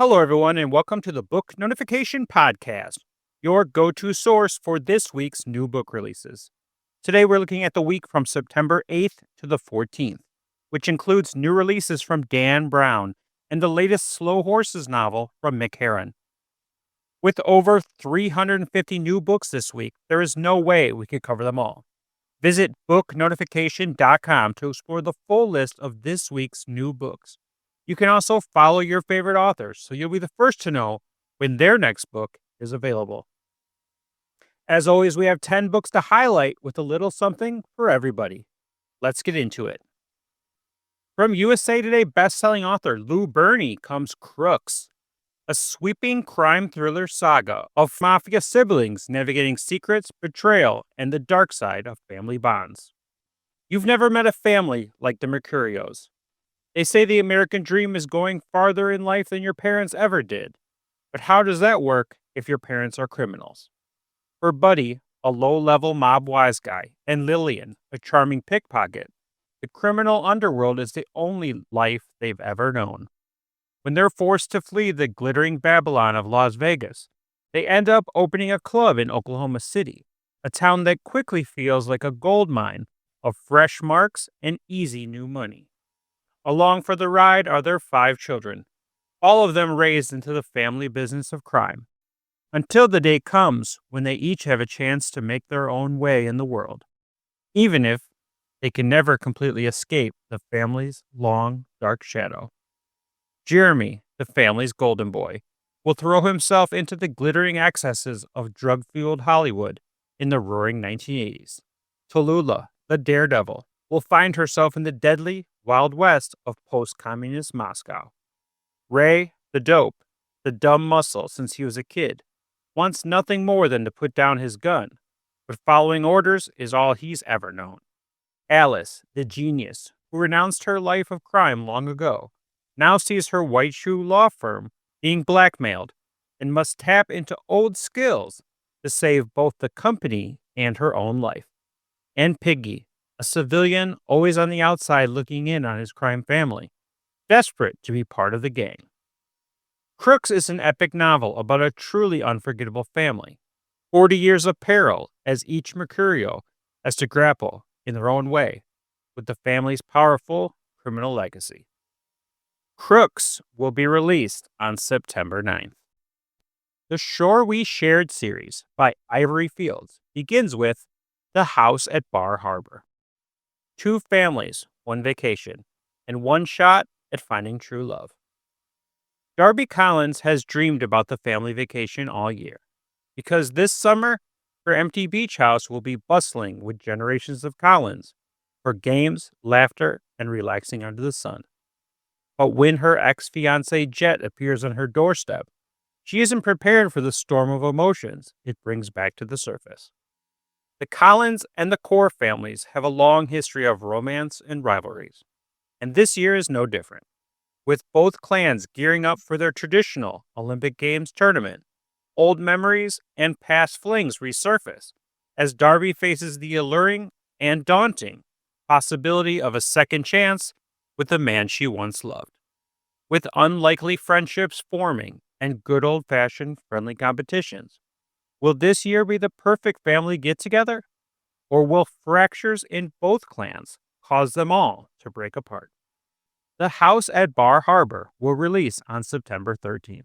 Hello, everyone, and welcome to the Book Notification Podcast, your go to source for this week's new book releases. Today, we're looking at the week from September 8th to the 14th, which includes new releases from Dan Brown and the latest Slow Horses novel from Mick Herron. With over 350 new books this week, there is no way we could cover them all. Visit booknotification.com to explore the full list of this week's new books. You can also follow your favorite authors, so you'll be the first to know when their next book is available. As always, we have 10 books to highlight with a little something for everybody. Let's get into it. From USA Today bestselling author Lou Berney comes Crooks, a sweeping crime thriller saga of mafia siblings navigating secrets, betrayal, and the dark side of family bonds. You've never met a family like the Mercurios. They say the American dream is going farther in life than your parents ever did. But how does that work if your parents are criminals? For Buddy, a low-level mob wise guy, and Lillian, a charming pickpocket, the criminal underworld is the only life they've ever known. When they're forced to flee the glittering Babylon of Las Vegas, they end up opening a club in Oklahoma City, a town that quickly feels like a gold mine of fresh marks and easy new money. Along for the ride are their 5 children, all of them raised into the family business of crime, until the day comes when they each have a chance to make their own way in the world, even if they can never completely escape the family's long, dark shadow. Jeremy, the family's golden boy, will throw himself into the glittering excesses of drug-fueled Hollywood in the roaring 1980s. Tallulah, the daredevil, will find herself in the deadly Wild West of post-communist Moscow. Ray, the dope, the dumb muscle since he was a kid, wants nothing more than to put down his gun, but following orders is all he's ever known. Alice, the genius, who renounced her life of crime long ago, now sees her white shoe law firm being blackmailed and must tap into old skills to save both the company and her own life. And Piggy, a civilian always on the outside looking in on his crime family, desperate to be part of the gang. Crooks is an epic novel about a truly unforgettable family, 40 years of peril as each Mercurio has to grapple, in their own way, with the family's powerful criminal legacy. Crooks will be released on September 9th. The Shore We Shared series by Ivory Fields begins with The House at Bar Harbor. 2 families, 1 vacation, and 1 shot at finding true love. Darby Collins has dreamed about the family vacation all year, because this summer, her empty beach house will be bustling with generations of Collins for games, laughter, and relaxing under the sun. But when her ex-fiancé Jet appears on her doorstep, she isn't prepared for the storm of emotions it brings back to the surface. The Collins and the Core families have a long history of romance and rivalries, and this year is no different, with both clans gearing up for their traditional Olympic Games tournament. Old memories and past flings resurface as Darby faces the alluring and daunting possibility of a second chance with the man she once loved. With unlikely friendships forming and good old-fashioned friendly competitions, will this year be the perfect family get-together? Or will fractures in both clans cause them all to break apart? The House at Bar Harbor will release on September 13th.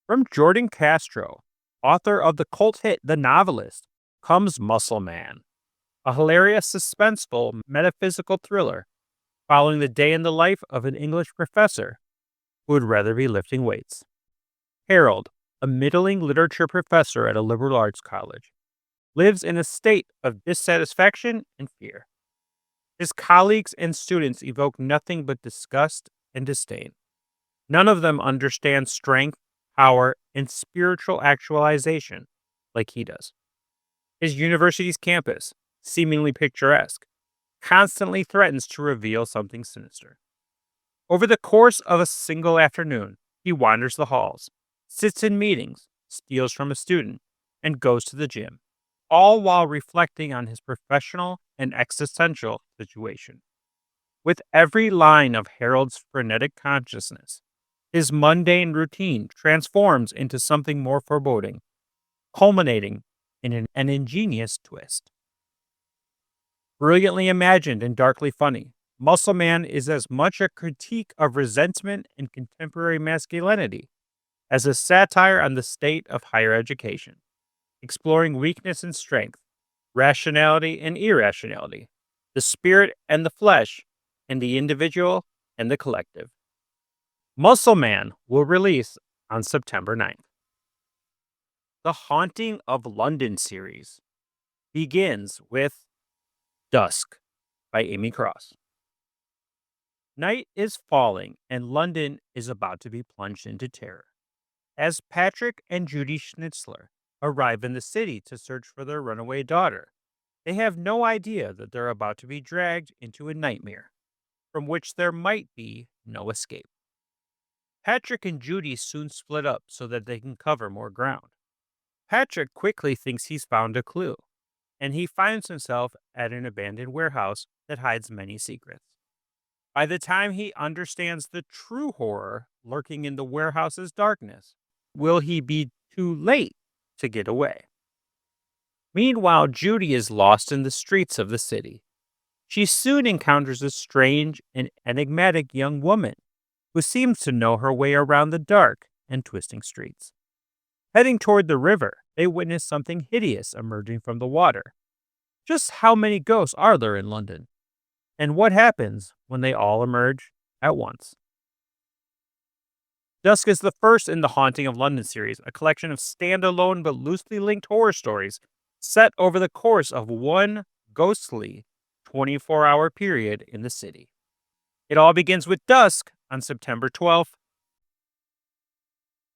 From Jordan Castro, author of the cult hit The Novelist, comes Muscle Man, a hilarious, suspenseful, metaphysical thriller following the day in the life of an English professor who would rather be lifting weights. Harold, a middling literature professor at a liberal arts college, lives in a state of dissatisfaction and fear. His colleagues and students evoke nothing but disgust and disdain. None of them understand strength, power, and spiritual actualization like he does. His university's campus, seemingly picturesque, constantly threatens to reveal something sinister. Over the course of a single afternoon, he wanders the halls, sits in meetings, steals from a student, and goes to the gym, all while reflecting on his professional and existential situation. With every line of Harold's frenetic consciousness, His mundane routine transforms into something more foreboding, culminating in an ingenious twist. Brilliantly imagined and darkly funny, Muscle Man is as much a critique of resentment and contemporary masculinity as a satire on the state of higher education, exploring weakness and strength, rationality and irrationality, the spirit and the flesh, and the individual and the collective. Muscle Man will release on September 9th. The Haunting of London series begins with Dusk by Amy Cross. Night is falling and London is about to be plunged into terror. As Patrick and Judy Schnitzler arrive in the city to search for their runaway daughter, they have no idea that they're about to be dragged into a nightmare from which there might be no escape. Patrick and Judy soon split up so that they can cover more ground. Patrick quickly thinks he's found a clue, and he finds himself at an abandoned warehouse that hides many secrets. By the time he understands the true horror lurking in the warehouse's darkness, will he be too late to get away? Meanwhile, Judy is lost in the streets of the city. She soon encounters a strange and enigmatic young woman who seems to know her way around the dark and twisting streets. Heading toward the river, they witness something hideous emerging from the water. Just how many ghosts are there in London? And what happens when they all emerge at once? Dusk is the first in the Haunting of London series, a collection of standalone but loosely linked horror stories set over the course of one ghostly 24-hour period in the city. It all begins with Dusk on September 12th.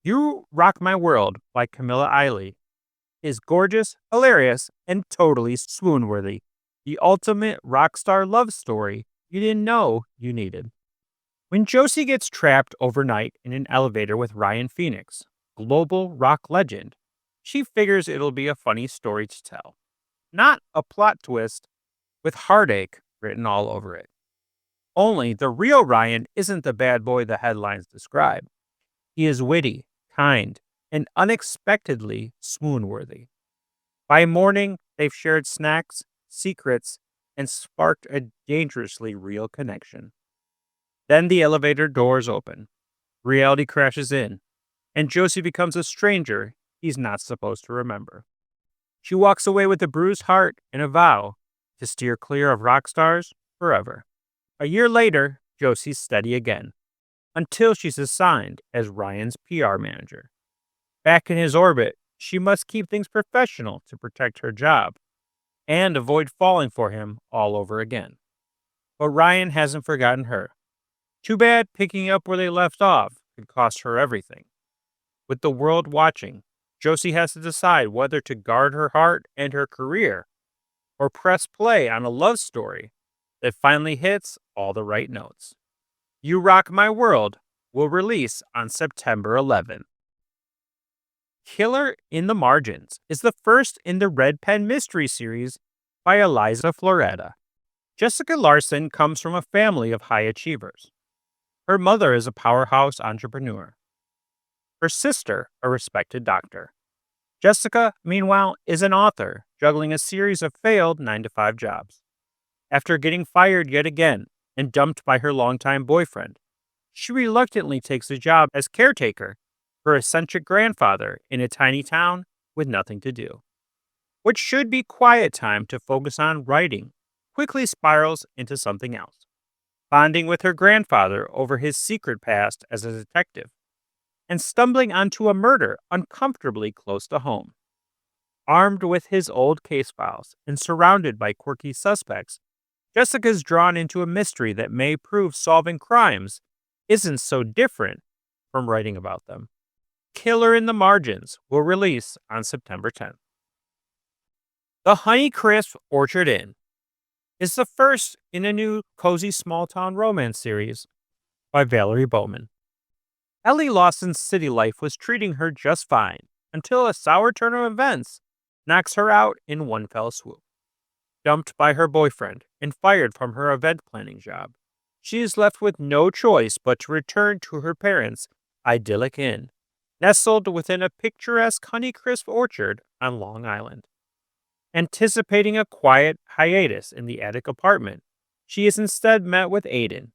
You Rock My World by Camilla Isley is gorgeous, hilarious, and totally swoon-worthy. The ultimate rock star love story you didn't know you needed. When Josie gets trapped overnight in an elevator with Ryan Phoenix, global rock legend, she figures it'll be a funny story to tell, not a plot twist with heartache written all over it. Only the real Ryan isn't the bad boy the headlines describe. He is witty, kind, and unexpectedly swoon-worthy. By morning, they've shared snacks, secrets, and sparked a dangerously real connection. Then the elevator doors open, reality crashes in, and Josie becomes a stranger he's not supposed to remember. She walks away with a bruised heart and a vow to steer clear of rock stars forever. A year later, Josie's steady again, until she's assigned as Ryan's PR manager. Back in his orbit, she must keep things professional to protect her job and avoid falling for him all over again. But Ryan hasn't forgotten her. Too bad picking up where they left off could cost her everything. With the world watching, Josie has to decide whether to guard her heart and her career or press play on a love story that finally hits all the right notes. You Rock My World will release on September 11th. Killer in the Margins is the first in the Red Pen Mystery series by Eliza Floretta. Jessica Larson comes from a family of high achievers. Her mother is a powerhouse entrepreneur. Her sister, a respected doctor. Jessica, meanwhile, is an author, juggling a series of failed 9-to-5 jobs. After getting fired yet again and dumped by her longtime boyfriend, she reluctantly takes a job as caretaker for her eccentric grandfather in a tiny town with nothing to do. What should be quiet time to focus on writing quickly spirals into something else, bonding with her grandfather over his secret past as a detective, and stumbling onto a murder uncomfortably close to home. Armed with his old case files and surrounded by quirky suspects, Jessica's drawn into a mystery that may prove solving crimes isn't so different from writing about them. Killer in the Margins will release on September 10th. The Honeycrisp Orchard Inn is the first in a new cozy small-town romance series by Valerie Bowman. Ellie Lawson's city life was treating her just fine until a sour turn of events knocks her out in one fell swoop. Dumped by her boyfriend and fired from her event planning job, she is left with no choice but to return to her parents idyllic inn, nestled within a picturesque Honeycrisp orchard on Long Island. Anticipating a quiet hiatus in the attic apartment, she is instead met with Aiden,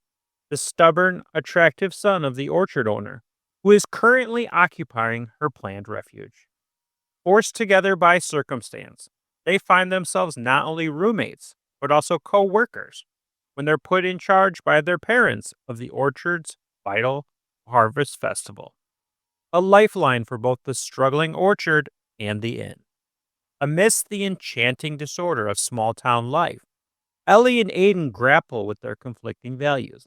the stubborn, attractive son of the orchard owner, who is currently occupying her planned refuge. Forced together by circumstance, they find themselves not only roommates, but also co workers when they're put in charge by their parents of the orchard's vital harvest festival, a lifeline for both the struggling orchard and the inn. Amidst the enchanting disorder of small town life, Ellie and Aiden grapple with their conflicting values,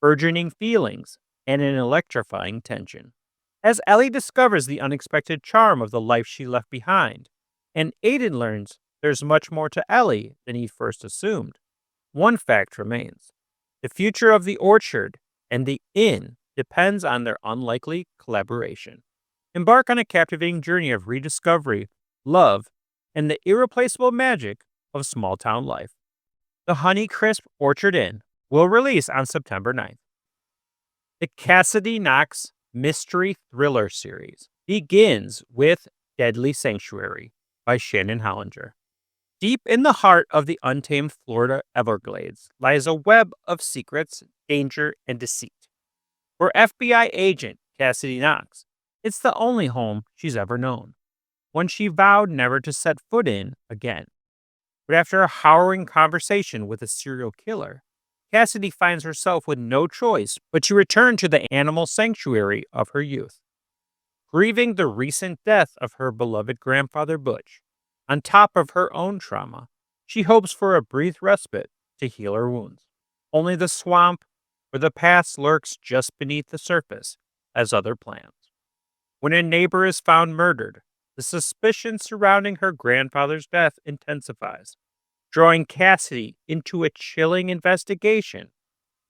burgeoning feelings, and an electrifying tension. As Ellie discovers the unexpected charm of the life she left behind, and Aiden learns there's much more to Ellie than he first assumed, one fact remains. The future of the orchard and the inn depends on their unlikely collaboration. Embark on a captivating journey of rediscovery, love, and the irreplaceable magic of small town life. The Honeycrisp Orchard Inn will release on September 9th. The Cassidy Knox mystery thriller series begins with Deadly Sanctuary by Shannon Hollinger. Deep in the heart of the untamed Florida Everglades lies a web of secrets, danger, and deceit. For FBI agent Cassidy Knox, it's the only home she's ever known, one she vowed never to set foot in again. But after a harrowing conversation with a serial killer, Cassidy finds herself with no choice but to return to the animal sanctuary of her youth. Grieving the recent death of her beloved grandfather Butch, on top of her own trauma, she hopes for a brief respite to heal her wounds. Only the swamp where the past lurks just beneath the surface has other plans. When a neighbor is found murdered, the suspicion surrounding her grandfather's death intensifies, drawing Cassidy into a chilling investigation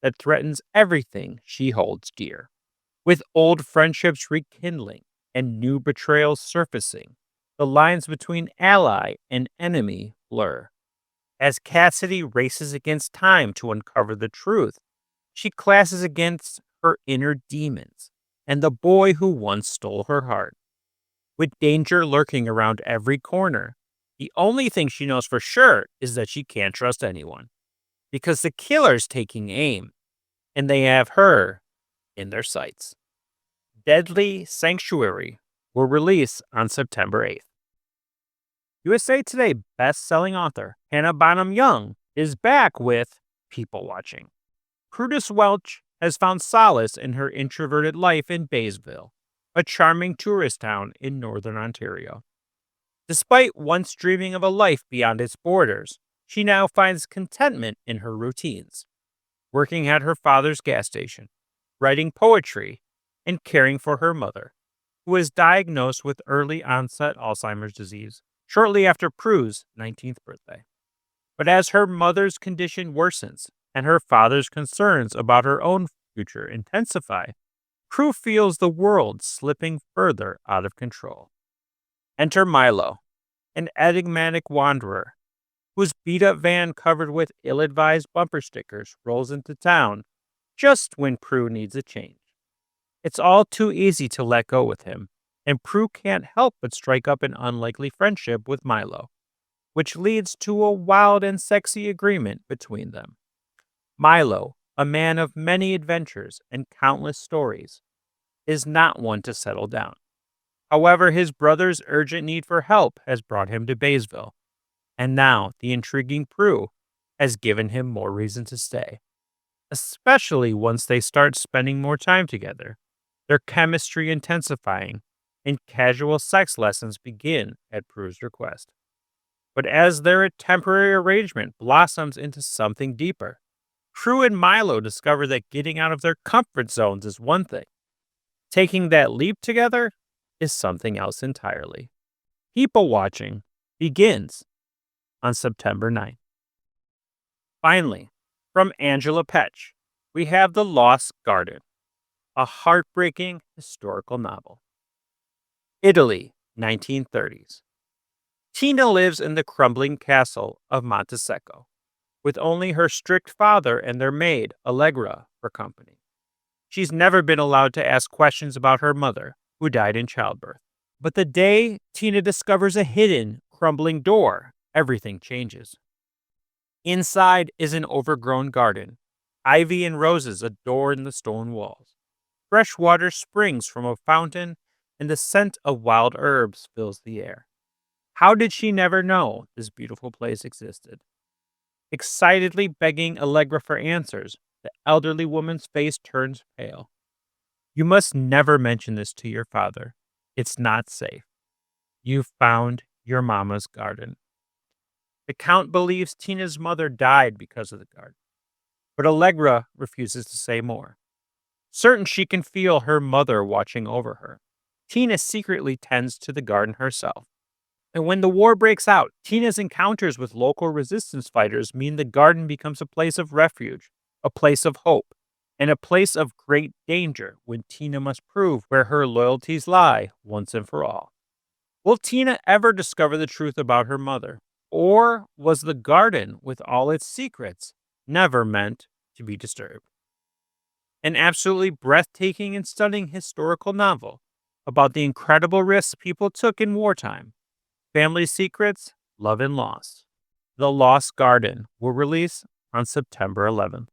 that threatens everything she holds dear. With old friendships rekindling and new betrayals surfacing, the lines between ally and enemy blur. As Cassidy races against time to uncover the truth, she clashes against her inner demons and the boy who once stole her heart. With danger lurking around every corner, the only thing she knows for sure is that she can't trust anyone, because the killer's taking aim, and they have her in their sights. Deadly Sanctuary will release on September 8th. USA Today best-selling author Hannah Bonam-Young is back with People Watching. Prudence Welch has found solace in her introverted life in Baysville, a charming tourist town in northern Ontario. Despite once dreaming of a life beyond its borders, she now finds contentment in her routines, working at her father's gas station, writing poetry, and caring for her mother, who was diagnosed with early onset Alzheimer's disease shortly after Prue's 19th birthday. But as her mother's condition worsens and her father's concerns about her own future intensify, Prue feels the world slipping further out of control. Enter Milo, an enigmatic wanderer, whose beat-up van covered with ill-advised bumper stickers rolls into town just when Prue needs a change. It's all too easy to let go with him, and Prue can't help but strike up an unlikely friendship with Milo, which leads to a wild and sexy agreement between them. Milo, a man of many adventures and countless stories, is not one to settle down. However, his brother's urgent need for help has brought him to Baysville, and now the intriguing Prue has given him more reason to stay, especially once they start spending more time together, their chemistry intensifying, and casual sex lessons begin at Prue's request. But as their temporary arrangement blossoms into something deeper, Prue and Milo discover that getting out of their comfort zones is one thing. Taking that leap together is something else entirely. People Watching begins on September 9th. Finally, from Angela Petch, we have The Lost Garden, a heartbreaking historical novel. Italy, 1930s. Tina lives in the crumbling castle of Montesecco, with only her strict father and their maid, Allegra, for company. She's never been allowed to ask questions about her mother, who died in childbirth. But the day Tina discovers a hidden, crumbling door, everything changes. Inside is an overgrown garden. Ivy and roses adorn the stone walls. Fresh water springs from a fountain, and the scent of wild herbs fills the air. How did she never know this beautiful place existed? Excitedly begging Allegra for answers, the elderly woman's face turns pale. You must never mention this to your father. It's not safe. You found your mama's garden. The Count believes Tina's mother died because of the garden, but Allegra refuses to say more. Certain she can feel her mother watching over her, Tina secretly tends to the garden herself. And when the war breaks out, Tina's encounters with local resistance fighters mean the garden becomes a place of refuge, a place of hope, and a place of great danger when Tina must prove where her loyalties lie once and for all. Will Tina ever discover the truth about her mother? Or was the garden, with all its secrets, never meant to be disturbed? An absolutely breathtaking and stunning historical novel about the incredible risks people took in wartime. Family Secrets, Love and Loss. The Lost Garden will release on September 11th.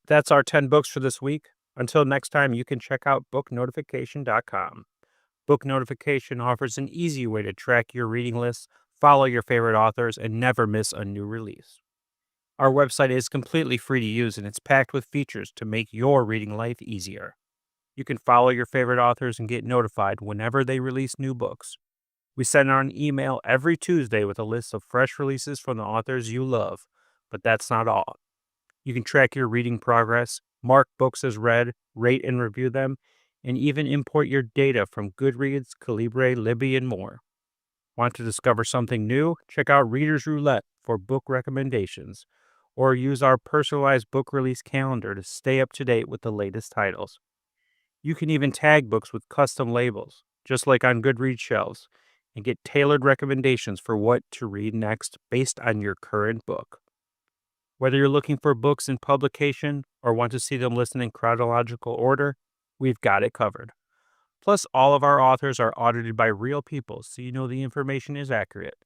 That's our 10 books for this week. Until next time, you can check out booknotification.com. Book Notification offers an easy way to track your reading lists, follow your favorite authors, and never miss a new release. Our website is completely free to use, and it's packed with features to make your reading life easier. You can follow your favorite authors and get notified whenever they release new books. We send out an email every Tuesday with a list of fresh releases from the authors you love, but that's not all. You can track your reading progress, mark books as read, rate and review them, and even import your data from Goodreads, Calibre, Libby, and more. Want to discover something new? Check out Reader's Roulette for book recommendations, or use our personalized book release calendar to stay up to date with the latest titles. You can even tag books with custom labels, just like on Goodreads shelves, and get tailored recommendations for what to read next based on your current book. Whether you're looking for books in publication or want to see them listed in chronological order, we've got it covered. Plus, all of our authors are audited by real people, so you know the information is accurate.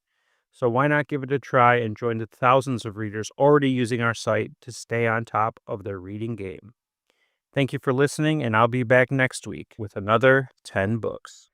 So why not give it a try and join the thousands of readers already using our site to stay on top of their reading game. Thank you for listening, and I'll be back next week with another 10 books.